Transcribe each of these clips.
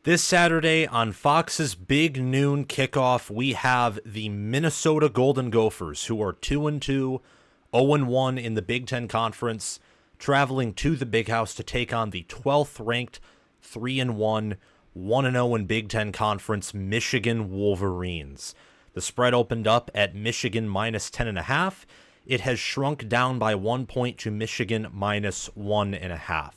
This Saturday on Fox's big noon kickoff, we have the Minnesota Golden Gophers, who are 2-2, 0-1 in the Big Ten Conference, traveling to the Big House to take on the 12th ranked 3-1, 1-0 in Big Ten Conference Michigan Wolverines. The spread opened up at Michigan minus 10.5. It has shrunk down by 1 point to Michigan minus 1.5.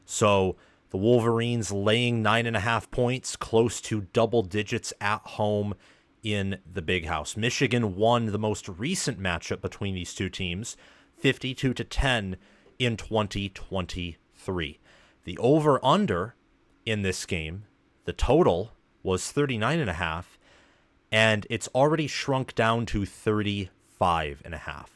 So the Wolverines laying 9.5 points, close to double digits at home in the Big House. Michigan won the most recent matchup between these two teams, 52-10 in 2023. The over-under in this game, the total was 39.5, and it's already shrunk down to 35.5.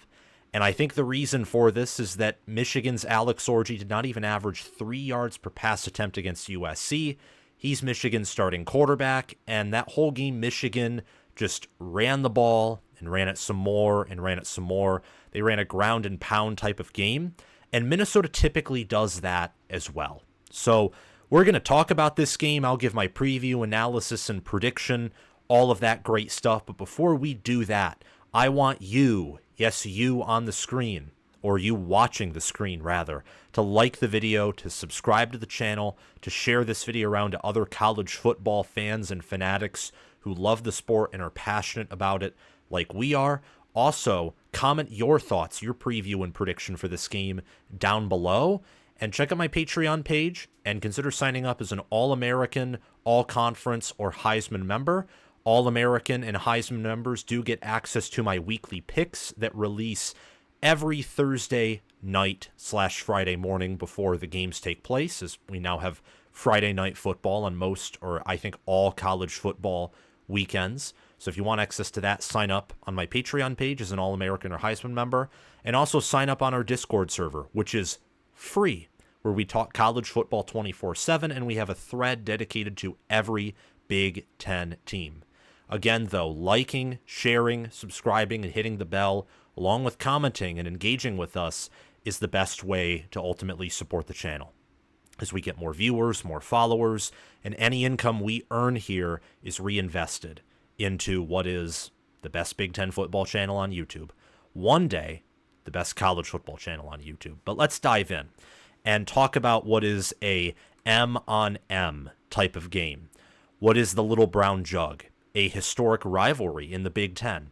And I think the reason for this is that Michigan's Alex Orji did not even average 3 yards per pass attempt against USC. He's Michigan's starting quarterback, and that whole game, Michigan just ran the ball and ran it some more and ran it some more. They ran a ground and pound type of game, and Minnesota typically does that as well. So we're going to talk about this game. I'll give my preview, analysis, and prediction, all of that great stuff. But before we do that, I want you, yes, you on the screen, or you watching the screen rather, to like the video, to subscribe to the channel, to share this video around to other college football fans and fanatics who love the sport and are passionate about it like we are. Also, comment your thoughts, your preview and prediction for this game down below, and check out my Patreon page and consider signing up as an All-American, All-Conference, or Heisman member. All-American and Heisman members do get access to my weekly picks that release every Thursday night / Friday morning before the games take place, as we now have Friday night football on most, or I think all, college football weekends. So if you want access to that, sign up on my Patreon page as an All-American or Heisman member, and also sign up on our Discord server, which is free, where we talk college football 24/7, and we have a thread dedicated to every Big Ten team. Again, though, liking, sharing, subscribing, and hitting the bell, along with commenting and engaging with us, is the best way to ultimately support the channel. As we get more viewers, more followers, and any income we earn here is reinvested into what is the best Big Ten football channel on YouTube. One day, the best college football channel on YouTube. But let's dive in and talk about what is a M on M type of game. What is the Little Brown Jug? A historic rivalry in the Big Ten.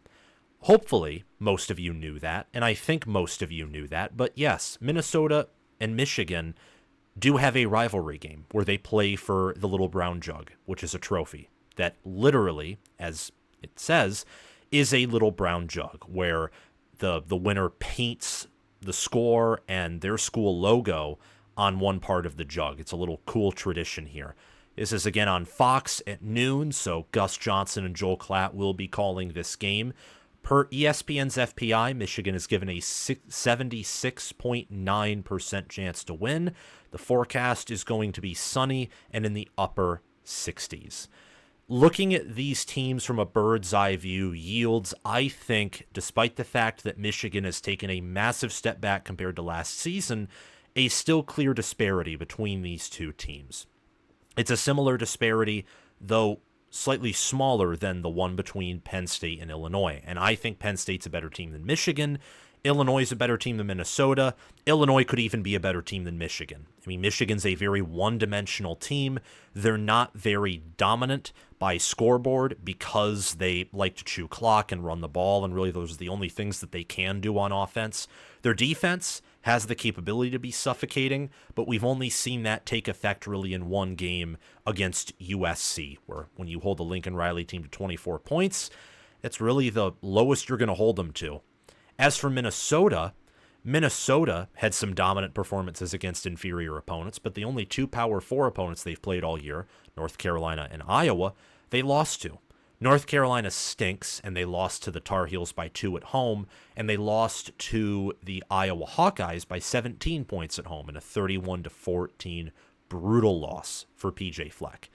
Hopefully, most of you knew that, and I think most of you knew that, but yes, Minnesota and Michigan do have a rivalry game where they play for the Little Brown Jug, which is a trophy that literally, as it says, is a little brown jug, where the winner paints the score and their school logo on one part of the jug. It's a little cool tradition here. This is again on Fox at noon, so Gus Johnson and Joel Klatt will be calling this game. Per ESPN's FPI, Michigan is given a 76.9% chance to win. The forecast is going to be sunny and in the upper 60s. Looking at these teams from a bird's eye view yields, I think, despite the fact that Michigan has taken a massive step back compared to last season, a still clear disparity between these two teams. It's a similar disparity, though slightly smaller than the one between Penn State and Illinois. And I think Penn State's a better team than Michigan. Illinois is a better team than Minnesota. Illinois could even be a better team than Michigan. I mean, Michigan's a very one-dimensional team. They're not very dominant by scoreboard because they like to chew clock and run the ball, and really those are the only things that they can do on offense. Their defense has the capability to be suffocating, but we've only seen that take effect really in one game against USC, where when you hold the Lincoln Riley team to 24 points, that's really the lowest you're going to hold them to. As for Minnesota, Minnesota had some dominant performances against inferior opponents, but the only two Power 4 opponents they've played all year, North Carolina and Iowa, they lost to. North Carolina stinks, and they lost to the Tar Heels by 2 at home, and they lost to the Iowa Hawkeyes by 17 points at home in a 31-14 brutal loss for PJ Fleck.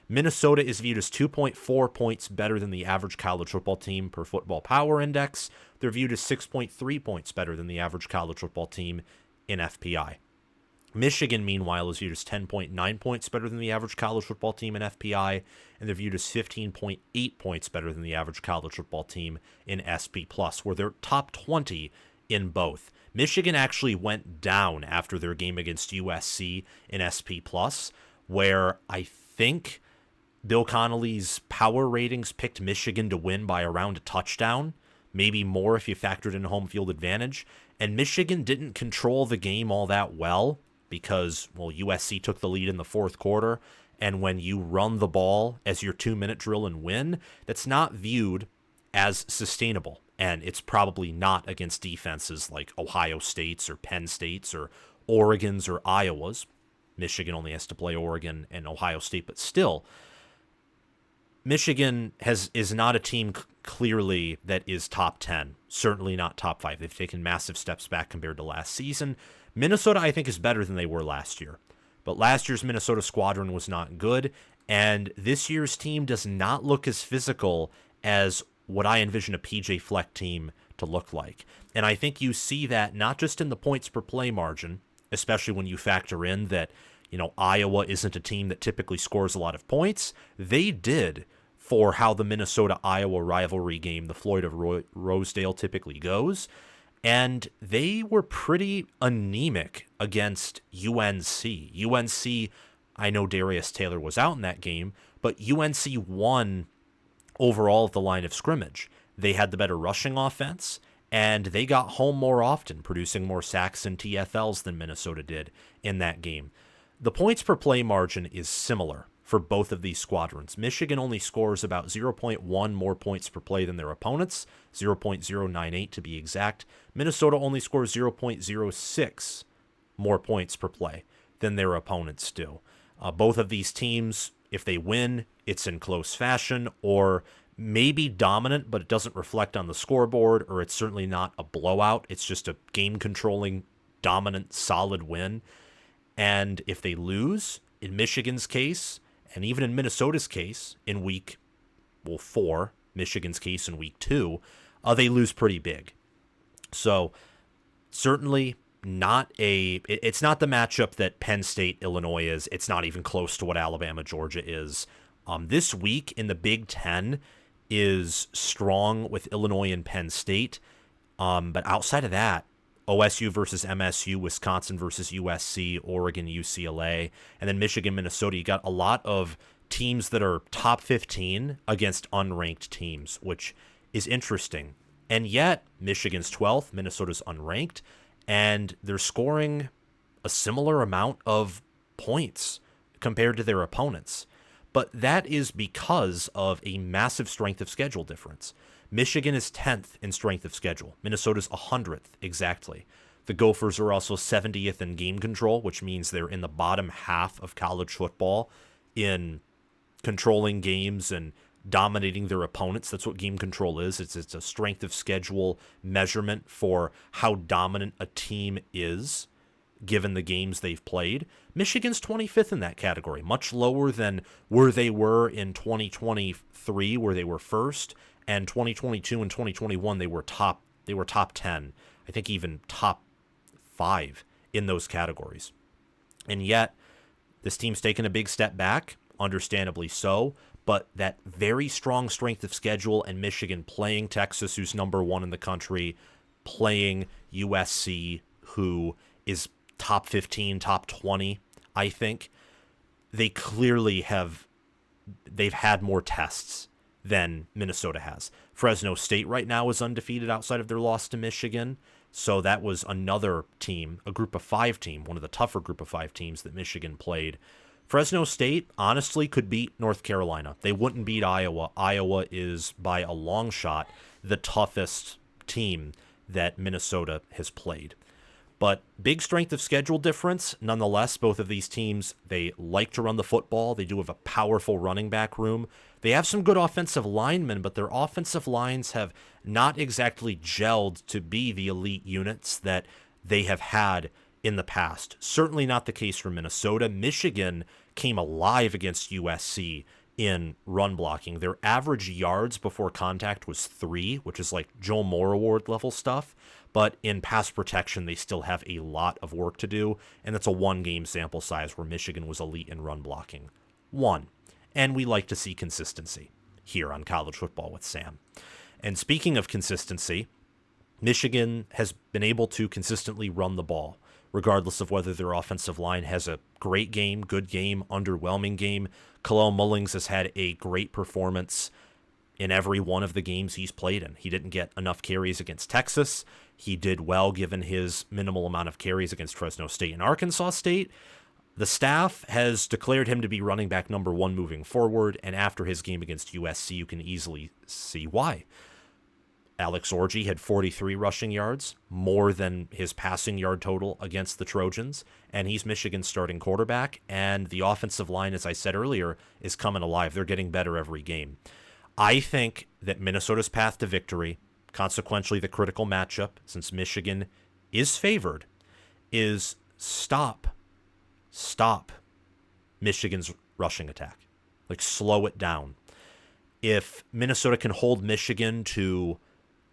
Minnesota is viewed as 2.4 points better than the average college football team per Football Power Index. They're viewed as 6.3 points better than the average college football team in FPI. Michigan, meanwhile, is viewed as 10.9 points better than the average college football team in FPI, and they're viewed as 15.8 points better than the average college football team in SP+, where they're top 20 in both. Michigan actually went down after their game against USC in SP+, where I think Bill Connolly's power ratings picked Michigan to win by around a touchdown, maybe more if you factored in home field advantage, and Michigan didn't control the game all that well, because, well, USC took the lead in the fourth quarter, and when you run the ball as your 2-minute drill and win, that's not viewed as sustainable, and it's probably not against defenses like Ohio State's or Penn State's or Oregon's or Iowa's. Michigan only has to play Oregon and Ohio State, but still, Michigan is not a team clearly that is top 10, certainly not top 5. They've taken massive steps back compared to last season. Minnesota, I think, is better than they were last year. But last year's Minnesota squadron was not good, and this year's team does not look as physical as what I envision a PJ Fleck team to look like. And I think you see that not just in the points per play margin, especially when you factor in that, Iowa isn't a team that typically scores a lot of points. They did for how the Minnesota-Iowa rivalry game, the Floyd of Rosedale, typically goes. And they were pretty anemic against UNC. UNC, I know Darius Taylor was out in that game, but UNC won overall at the line of scrimmage. They had the better rushing offense, and they got home more often, producing more sacks and TFLs than Minnesota did in that game. The points per play margin is similar for both of these squadrons. Michigan only scores about 0.1 more points per play than their opponents, 0.098 to be exact. Minnesota only scores 0.06 more points per play than their opponents do. Both of these teams, if they win, it's in close fashion, or maybe dominant, but it doesn't reflect on the scoreboard, or it's certainly not a blowout. It's just a game-controlling, dominant, solid win. And if they lose, in Michigan's case, and even in Minnesota's case, in week 4, Michigan's case in week 2, they lose pretty big. So certainly it's not the matchup that Penn State, Illinois is. It's not even close to what Alabama, Georgia is. This week in the Big Ten is strong with Illinois and Penn State. But outside of that, OSU versus MSU, Wisconsin versus USC, Oregon, UCLA, and then Michigan, Minnesota. You got a lot of teams that are top 15 against unranked teams, which is interesting. And yet, Michigan's 12th, Minnesota's unranked, and they're scoring a similar amount of points compared to their opponents. But that is because of a massive strength of schedule difference. Michigan is 10th in strength of schedule. Minnesota's 100th exactly. The Gophers are also 70th in game control, which means they're in the bottom half of college football in controlling games and dominating their opponents. That's what game control is. It's a strength of schedule measurement for how dominant a team is given the games they've played. Michigan's 25th in that category, much lower than where they were in 2023, where they were first, and 2022 and 2021 they were top 10. I think even top 5 in those categories. And yet this team's taken a big step back, understandably so, but that very strong strength of schedule, and Michigan playing Texas, who's number 1 in the country, playing USC, who is top 15, top 20, I think. They've had more tests than Minnesota has. Fresno State right now is undefeated outside of their loss to Michigan. So that was another team, a group of 5 team, one of the tougher group of 5 teams that Michigan played. Fresno State, honestly, could beat North Carolina. They wouldn't beat Iowa. Iowa is, by a long shot, the toughest team that Minnesota has played. But big strength of schedule difference. Nonetheless, both of these teams, they like to run the football. They do have a powerful running back room. They have some good offensive linemen, but their offensive lines have not exactly gelled to be the elite units that they have had in the past. Certainly not the case for Minnesota. Michigan came alive against USC in run blocking. Their average yards before contact was 3, which is like Joe Moore Award level stuff. But in pass protection, they still have a lot of work to do. And that's a 1-game sample size where Michigan was elite in run blocking. 1. And we like to see consistency here on College Football with Sam. And speaking of consistency, Michigan has been able to consistently run the ball, regardless of whether their offensive line has a great game, good game, underwhelming game. Kalel Mullings has had a great performance in every one of the games he's played in. He didn't get enough carries against Texas. He did well given his minimal amount of carries against Fresno State and Arkansas State. The staff has declared him to be running back number 1 moving forward, and after his game against USC, you can easily see why. Alex Orji had 43 rushing yards, more than his passing yard total against the Trojans, and he's Michigan's starting quarterback, and the offensive line, as I said earlier, is coming alive. They're getting better every game. I think that Minnesota's path to victory, consequentially the critical matchup, since Michigan is favored, is stop Michigan's rushing attack. Like, slow it down. If Minnesota can hold Michigan to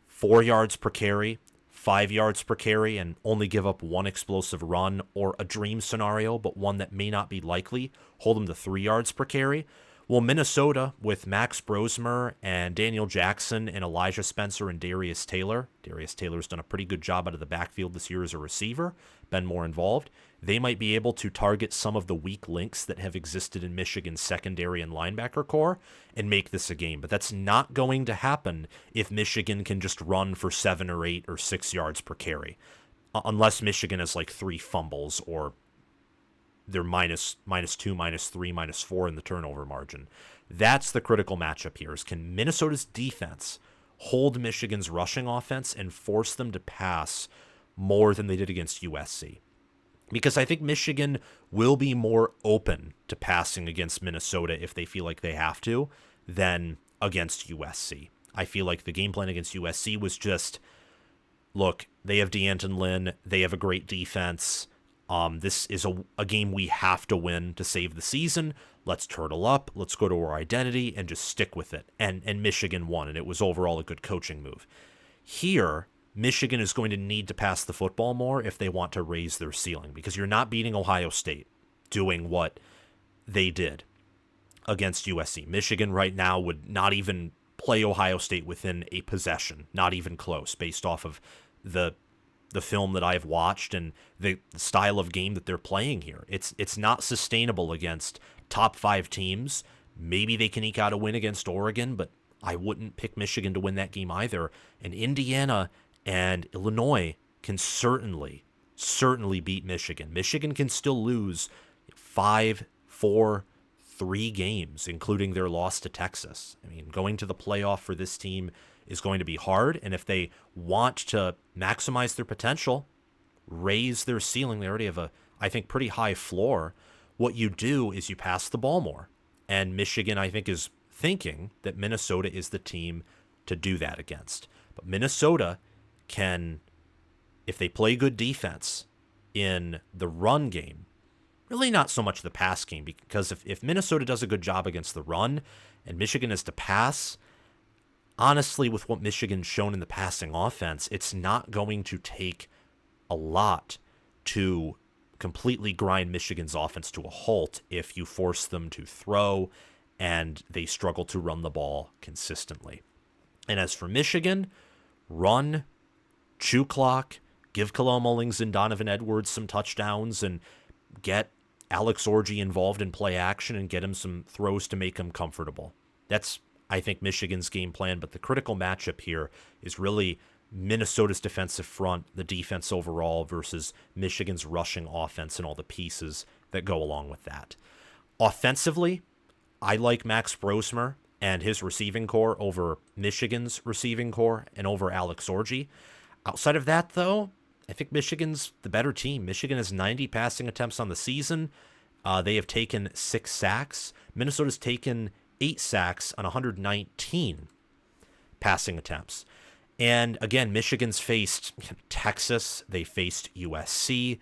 4 yards per carry, 5 yards per carry, and only give up 1 explosive run, or a dream scenario, but one that may not be likely, hold them to 3 yards per carry. Well, Minnesota, with Max Brosmer and Daniel Jackson and Elijah Spencer and Darius Taylor's done a pretty good job out of the backfield this year as a receiver, been more involved. They might be able to target some of the weak links that have existed in Michigan's secondary and linebacker core and make this a game. But that's not going to happen if Michigan can just run for 7 or 8 or 6 yards per carry, unless Michigan has like 3 fumbles or they're minus 2, minus 3, minus 4 in the turnover margin. That's the critical matchup here, is can Minnesota's defense hold Michigan's rushing offense and force them to pass more than they did against USC? Because I think Michigan will be more open to passing against Minnesota if they feel like they have to than against USC. I feel like the game plan against USC was just, look, they have D'Anton Lynn, they have a great defense. This is a game we have to win to save the season. Let's turtle up. Let's go to our identity and just stick with it. And Michigan won, and it was overall a good coaching move. Here, Michigan is going to need to pass the football more if they want to raise their ceiling, because you're not beating Ohio State doing what they did against USC. Michigan right now would not even play Ohio State within a possession, not even close, based off of the film that I've watched and the style of game that they're playing here. It's not sustainable against top 5 teams. Maybe they can eke out a win against Oregon, but I wouldn't pick Michigan to win that game either. And Indiana and Illinois can certainly beat Michigan. Michigan can still lose 5, 4, 3 games, including their loss to Texas. I mean, going to the playoff for this team is going to be hard, and if they want to maximize their potential, raise their ceiling, they already have a, I think, pretty high floor. What you do is you pass the ball more, and Michigan, I think, is thinking that Minnesota is the team to do that against. But Minnesota can, if they play good defense in the run game, really not so much the pass game, because if Minnesota does a good job against the run and Michigan is to pass, honestly, with what Michigan's shown in the passing offense, it's not going to take a lot to completely grind Michigan's offense to a halt if you force them to throw and they struggle to run the ball consistently. And as for Michigan, run, chew clock, give Kalel Mullings and Donovan Edwards some touchdowns, and get Alex Orji involved in play action and get him some throws to make him comfortable. That's, I think, Michigan's game plan, but the critical matchup here is really Minnesota's defensive front, the defense overall, versus Michigan's rushing offense and all the pieces that go along with that. Offensively, I like Max Brosmer and his receiving core over Michigan's receiving core and over Alex Orji. Outside of that, though, I think Michigan's the better team. Michigan has 90 passing attempts on the season. They have taken 6 sacks. Minnesota's taken 8 sacks on 119 passing attempts. And again, Michigan's faced Texas. They faced USC.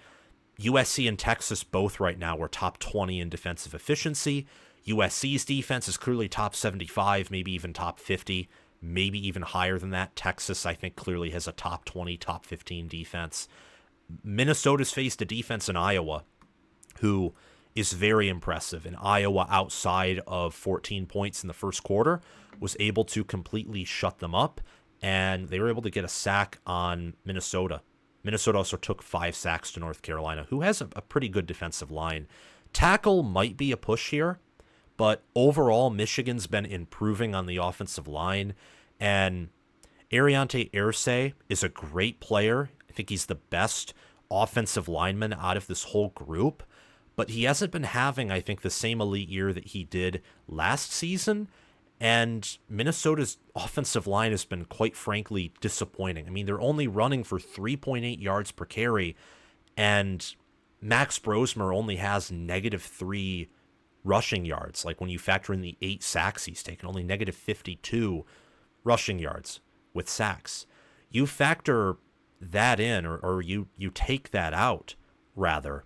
USC and Texas both right now are top 20 in defensive efficiency. USC's defense is clearly top 75, maybe even top 50, maybe even higher than that. Texas, I think, clearly has a top 20, top 15 defense. Minnesota's faced a defense in Iowa who is very impressive. And Iowa, outside of 14 points in the first quarter, was able to completely shut them up, and they were able to get a sack on Minnesota. Minnesota also took 5 sacks to North Carolina, who has a pretty good defensive line. Tackle might be a push here, but overall, Michigan's been improving on the offensive line, and Ariante Irsay is a great player. I think he's the best offensive lineman out of this whole group, but he hasn't been having, I think, the same elite year that he did last season, and Minnesota's offensive line has been, quite frankly, disappointing. I mean, they're only running for 3.8 yards per carry, and Max Brosmer only has -3 rushing yards. Like, when you factor in the 8 sacks he's taken, only -52 rushing yards with sacks. You factor that in, or you take that out, rather,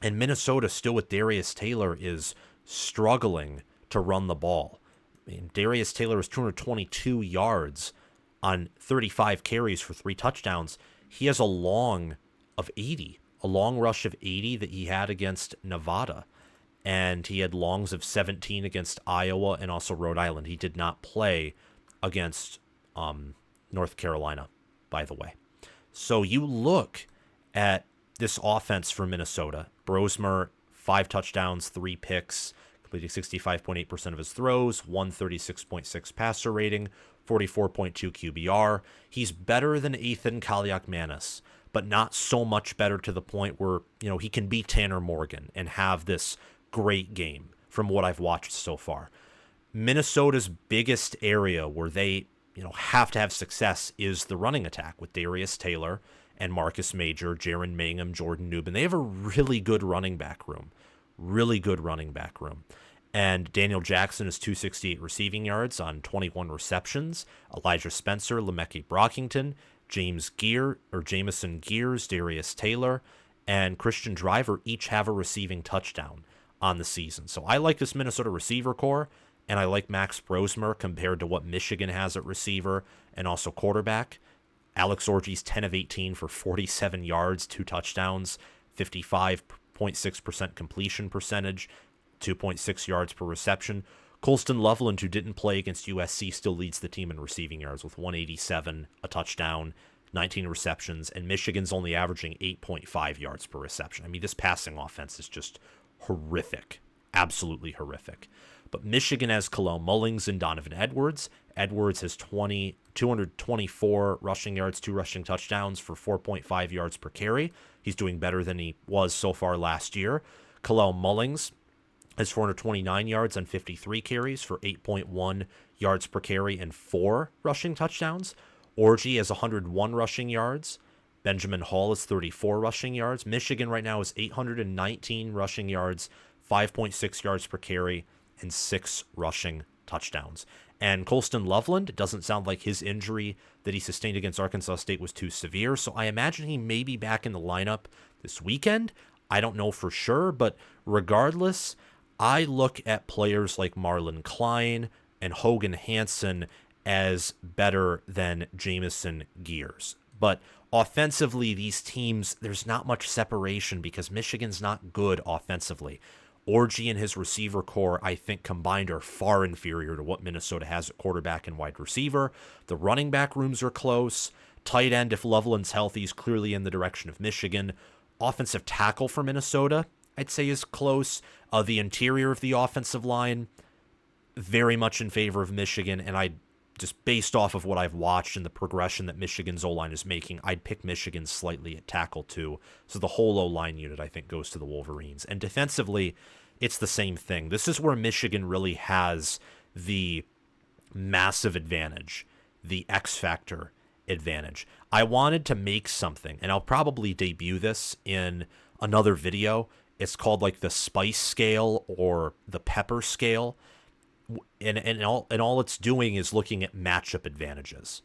and Minnesota, still with Darius Taylor, is struggling to run the ball. I mean, Darius Taylor has 222 yards on 35 carries for 3 touchdowns. He has a long rush of 80 that he had against Nevada. And he had longs of 17 against Iowa and also Rhode Island. He did not play against North Carolina, by the way. So you look at this offense for Minnesota. Brosmer, 5 touchdowns, 3 picks, completing 65.8% of his throws, 136.6 passer rating, 44.2 QBR. He's better than Ethan Kaliakmanis, but not so much better to the point where, he can beat Tanner Morgan and have this great game from what I've watched so far. Minnesota's biggest area where they, have to have success is the running attack with Darius Taylor and Marcus Major, Jaron Mangum, Jordan Newman. They have a really good running back room. And Daniel Jackson is 268 receiving yards on 21 receptions. Elijah Spencer, Lemeke Brockington, Jamison Gears, Darius Taylor, and Christian Driver each have a receiving touchdown on the season. So I like this Minnesota receiver core, and I like Max Brosmer compared to what Michigan has at receiver and also quarterback. Alex Orji's 10 of 18 for 47 yards, 2 touchdowns, 55.6% completion percentage, 2.6 yards per reception. Colston Loveland, who didn't play against USC, still leads the team in receiving yards with 187, a touchdown, 19 receptions, and Michigan's only averaging 8.5 yards per reception. I mean, this passing offense is just horrific, absolutely horrific. But Michigan has Cologne Mullings and Donovan Edwards. Edwards has 224 rushing yards, 2 rushing touchdowns for 4.5 yards per carry. He's doing better than he was so far last year. Cologne Mullings has 429 yards on 53 carries for 8.1 yards per carry and 4 rushing touchdowns. Orji has 101 rushing yards. Benjamin Hall is 34 rushing yards. Michigan right now is 819 rushing yards, 5.6 yards per carry, and 6 rushing touchdowns. And Colston Loveland, it doesn't sound like his injury that he sustained against Arkansas State was too severe, so I imagine he may be back in the lineup this weekend. I don't know for sure, but regardless, I look at players like Marlon Klein and Hogan Hansen as better than Jamison Gears. But offensively, these teams, there's not much separation because Michigan's not good offensively. Orji and his receiver core, I think, combined are far inferior to what Minnesota has at quarterback and wide receiver. The running back rooms are close. Tight end, if Loveland's healthy, is clearly in the direction of Michigan. Offensive tackle for Minnesota, I'd say, is close. The interior of the offensive line, very much in favor of Michigan, and I just based off of what I've watched and the progression that Michigan's O-line is making, I'd pick Michigan slightly at tackle too. So the whole O-line unit, I think, goes to the Wolverines. And defensively, it's the same thing. This is where Michigan really has the massive advantage, the X-factor advantage. I wanted to make something, and I'll probably debut this in another video. It's called like the spice scale or the pepper scale. And all it's doing is looking at matchup advantages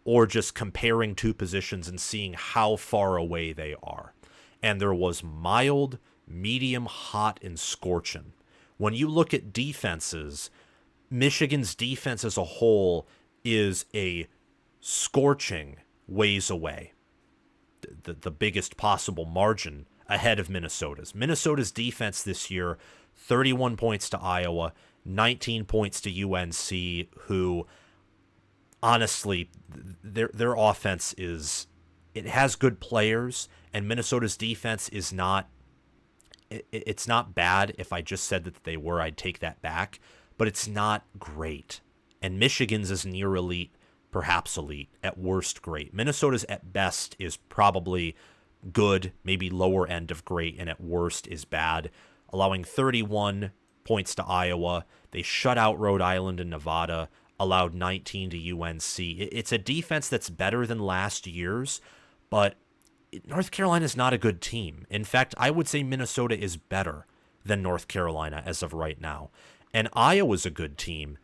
or just comparing 2 positions and seeing how far away they are. And there was mild, medium, hot, and scorching, When you look at defenses, Michigan's defense as a whole is a scorching ways away, the biggest possible margin ahead of Minnesota's. Minnesota's defense this year, 31 points to Iowa, 19 points to UNC, who honestly, their offense is, it has good players, and Minnesota's defense is not, it's not bad. If I just said that they were, I'd take that back, but it's not great. And Michigan's is near elite, perhaps elite, at worst great. Minnesota's at best is probably good, maybe lower end of great, and at worst is bad, allowing 31 points to Iowa. They shut out Rhode Island and Nevada, allowed 19 to UNC. It's a defense that's better than last year's, but North Carolina is not a good team. In fact, I would say Minnesota is better than North Carolina as of right now. And Iowa's a good team,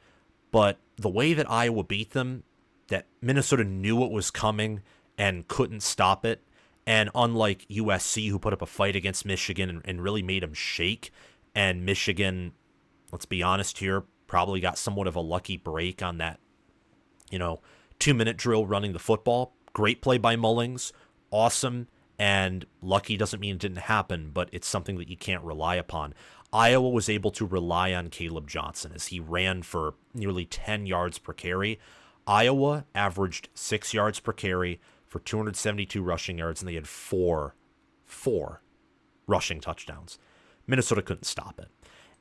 but the way that Iowa beat them, that Minnesota knew it was coming and couldn't stop it. And unlike USC, who put up a fight against Michigan and really made them shake, and Michigan, let's be honest here, probably got somewhat of a lucky break on that, 2-minute drill running the football. Great play by Mullings. Awesome. And lucky doesn't mean it didn't happen, but it's something that you can't rely upon. Iowa was able to rely on Caleb Johnson as he ran for nearly 10 yards per carry. Iowa averaged 6 yards per carry for 272 rushing yards, and they had four rushing touchdowns. Minnesota couldn't stop it.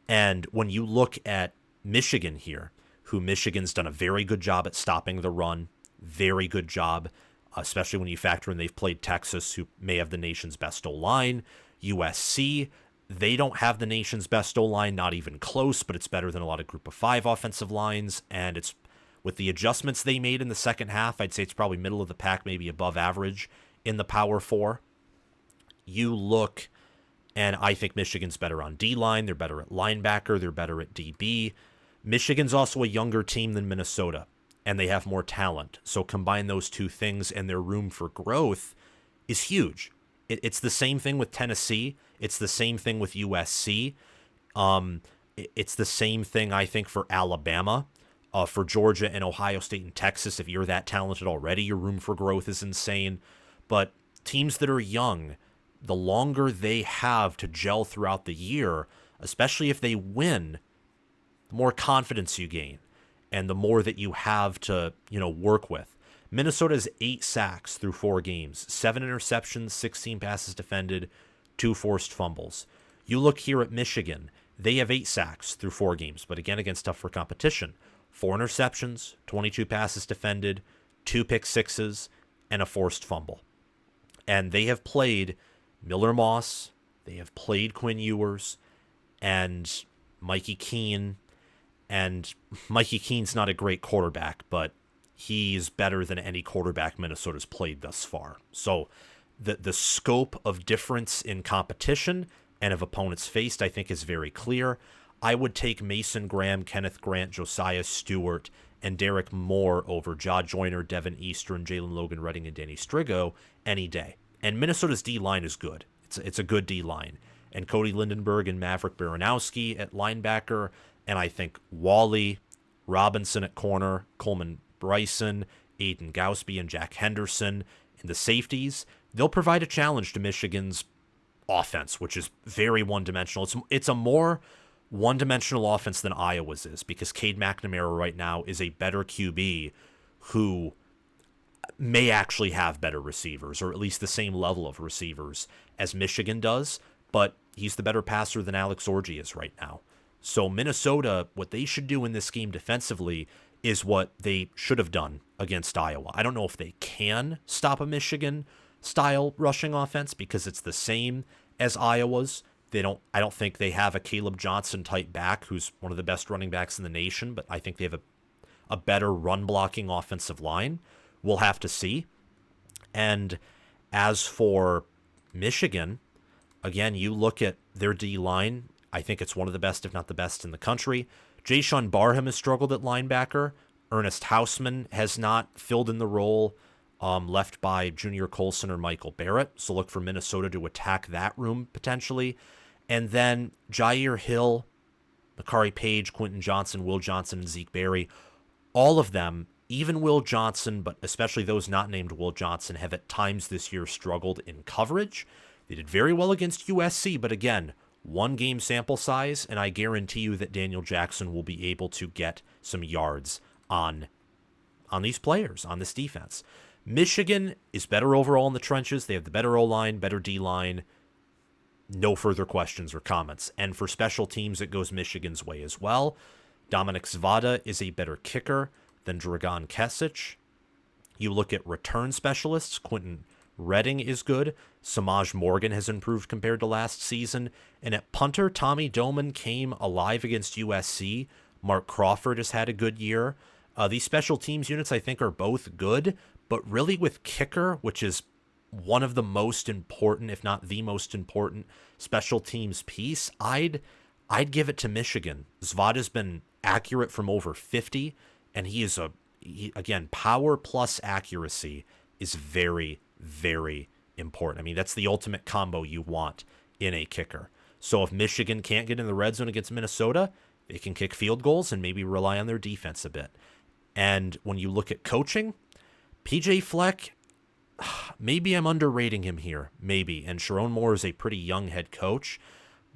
And when you look at Michigan here, who Michigan's done a very good job at stopping the run, very good job, especially when you factor in they've played Texas, who may have the nation's best O-line. USC, they don't have the nation's best O-line, not even close, but it's better than a lot of Group of 5 offensive lines, and it's with the adjustments they made in the second half, I'd say it's probably middle of the pack, maybe above average in the Power 4. You look, and I think Michigan's better on D-line, they're better at linebacker, they're better at DB. Michigan's also a younger team than Minnesota, and they have more talent. So combine those two things, and their room for growth is huge. It's the same thing with Tennessee. It's the same thing with USC. It's the same thing, I think, for Alabama. For Georgia and Ohio State and Texas, if you're that talented already, your room for growth is insane. But teams that are young, the longer they have to gel throughout the year, especially if they win, the more confidence you gain and the more that you have to, work with. Minnesota's 8 sacks through 4 games, 7 interceptions, 16 passes defended, 2 forced fumbles. You look here at Michigan, they have 8 sacks through 4 games, but again, against tougher competition. 4 interceptions, 22 passes defended, 2 pick sixes, and a forced fumble. And they have played Miller Moss, they have played Quinn Ewers, and Mikey Keene. And Mikey Keene's not a great quarterback, but he's better than any quarterback Minnesota's played thus far. So the scope of difference in competition and of opponents faced, I think, is very clear. I would take Mason Graham, Kenneth Grant, Josiah Stewart, and Derek Moore over Jaw Joyner, Devin Eastern, Jalen Logan Redding, and Danny Strigo any day. And Minnesota's D-line is good. It's a good D-line. And Cody Lindenberg and Maverick Baranowski at linebacker, and I think Wally, Robinson at corner, Coleman Bryson, Aiden Gausby, and Jack Henderson in the safeties, they'll provide a challenge to Michigan's offense, which is very one-dimensional. It's a more one-dimensional offense than Iowa's is, because Cade McNamara right now is a better QB who may actually have better receivers, or at least the same level of receivers as Michigan does, but he's the better passer than Alex Orji is right now. So Minnesota, what they should do in this game defensively is what they should have done against Iowa. I don't know if they can stop a Michigan-style rushing offense because it's the same as Iowa's. I don't think they have a Caleb Johnson-type back who's one of the best running backs in the nation, but I think they have a better run-blocking offensive line. We'll have to see. And as for Michigan, again, you look at their D-line, I think it's one of the best, if not the best, in the country. Jayshawn Barham has struggled at linebacker. Ernest Hausman has not filled in the role left by Junior Colson or Michael Barrett. So look for Minnesota to attack that room potentially. And then Jair Hill, Makari Page, Quinton Johnson, Will Johnson, and Zeke Berry, all of them, even Will Johnson, but especially those not named Will Johnson, have at times this year struggled in coverage. They did very well against USC, but again, one game sample size, and I guarantee you that Daniel Jackson will be able to get some yards on these players, on this defense. Michigan is better overall in the trenches. They have the better O-line, better D-line. No further questions or comments. And for special teams, it goes Michigan's way as well. Dominic Zvada is a better kicker than Dragan Kesic. You look at return specialists, Quentin Redding is good. Samaj Morgan has improved compared to last season. And at punter, Tommy Doman came alive against USC. Mark Crawford has had a good year. These special teams units, I think, are both good. But really with kicker, which is one of the most important, if not the most important, special teams piece, I'd give it to Michigan. Zvada's been accurate from over 50, and again, power plus accuracy is very, very important. I mean, that's the ultimate combo you want in a kicker. So if Michigan can't get in the red zone against Minnesota, they can kick field goals and maybe rely on their defense a bit. And when you look at coaching, PJ Fleck, maybe I'm underrating him here, maybe. And Sharon Moore is a pretty young head coach,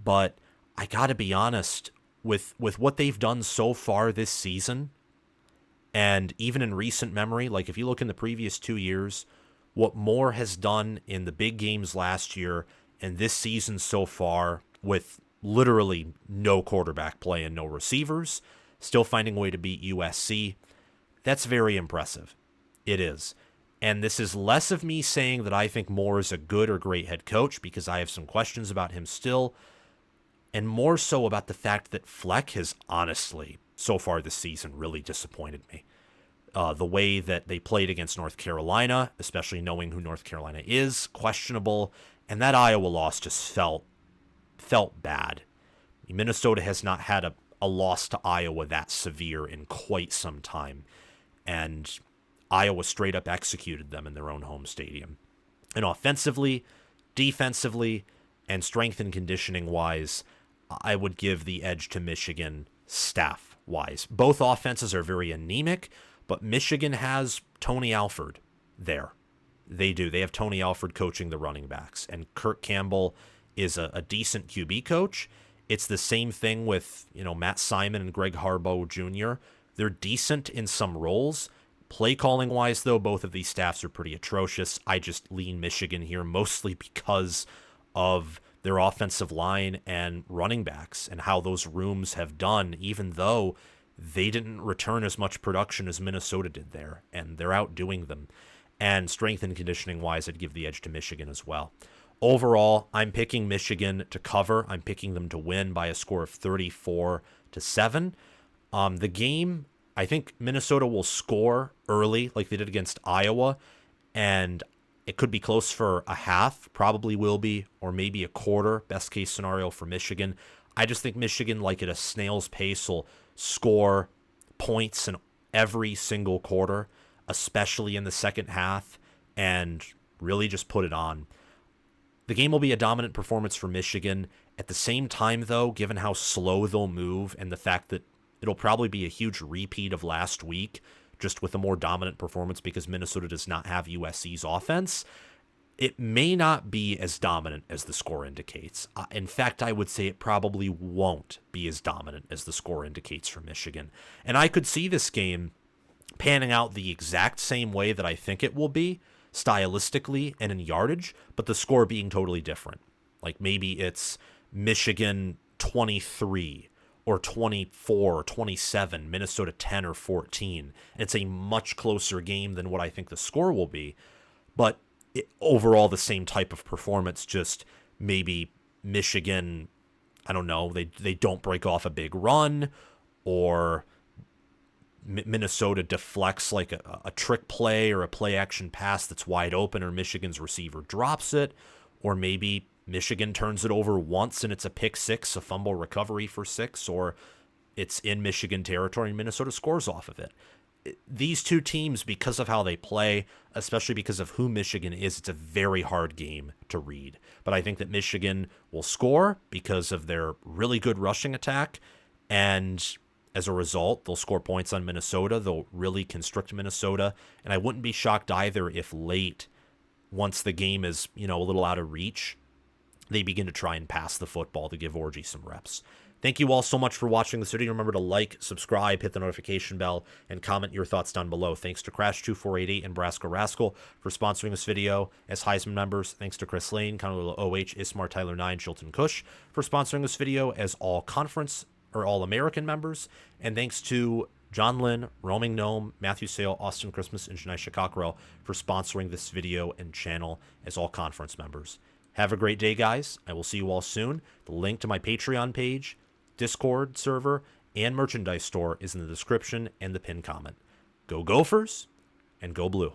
but I got to be honest, with what they've done so far this season, and even in recent memory, like if you look in the previous 2 years, what Moore has done in the big games last year and this season so far, with literally no quarterback play and no receivers, still finding a way to beat USC, that's very impressive. It is. And this is less of me saying that I think Moore is a good or great head coach, because I have some questions about him still, and more so about the fact that Fleck has honestly, so far this season, really disappointed me. The way that they played against North Carolina, especially knowing who North Carolina is, questionable, and that Iowa loss just felt bad. Minnesota has not had a loss to Iowa that severe in quite some time, and Iowa straight up executed them in their own home stadium. And offensively, defensively, and strength and conditioning wise, I would give the edge to Michigan staff wise. Both offenses are very anemic, but Michigan has Tony Alford there. They do. They have Tony Alford coaching the running backs, and Kirk Campbell is a decent QB coach. It's the same thing with, Matt Simon and Greg Harbaugh Jr. They're decent in some roles. Play calling wise, though, both of these staffs are pretty atrocious. I just lean Michigan here mostly because of their offensive line and running backs and how those rooms have done, even though they didn't return as much production as Minnesota did there, and they're outdoing them. And strength and conditioning wise, I'd give the edge to Michigan as well. Overall, I'm picking Michigan to cover. I'm picking them to win by a score of 34-7. The game, I think Minnesota will score early like they did against Iowa, and it could be close for a half, probably will be, or maybe a quarter, best case scenario for Michigan. I just think Michigan, like at a snail's pace, will score points in every single quarter, especially in the second half, and really just put it on. The game will be a dominant performance for Michigan. At the same time, though, given how slow they'll move and the fact that it'll probably be a huge repeat of last week, just with a more dominant performance because Minnesota does not have USC's offense, it may not be as dominant as the score indicates. In fact, I would say it probably won't be as dominant as the score indicates for Michigan. And I could see this game panning out the exact same way that I think it will be, stylistically and in yardage, but the score being totally different. Like maybe it's Michigan 23 or 24 or 27, Minnesota 10 or 14. It's a much closer game than what I think the score will be, but overall the same type of performance, just maybe Michigan, I don't know, they don't break off a big run, or Minnesota deflects like a trick play or a play action pass that's wide open, or Michigan's receiver drops it, or maybe Michigan turns it over once and it's a pick six, a fumble recovery for 6, or it's in Michigan territory and Minnesota scores off of it. These two teams, because of how they play, especially because of who Michigan is, it's a very hard game to read. But I think that Michigan will score because of their really good rushing attack, And as a result, they'll score points on Minnesota. They'll really constrict Minnesota. And I wouldn't be shocked either if late, once the game is, a little out of reach, they begin to try and pass the football to give Orji some reps. Thank you all so much for watching this video. Remember to like, subscribe, hit the notification bell, and comment your thoughts down below. Thanks to Crash2488 and Brasco Rascal for sponsoring this video as Heisman members. Thanks to Chris Lane, Conolula OH, Ismar Tyler 9, Chilton Cush for sponsoring this video as all conference or all American members. And thanks to John Lynn, Roaming Gnome, Matthew Sale, Austin Christmas, and Janisha Cockrell for sponsoring this video and channel as all conference members. Have a great day, guys. I will see you all soon. The link to my Patreon page, Discord server, and merchandise store is in the description and the pinned comment. Go Gophers, and go Blue.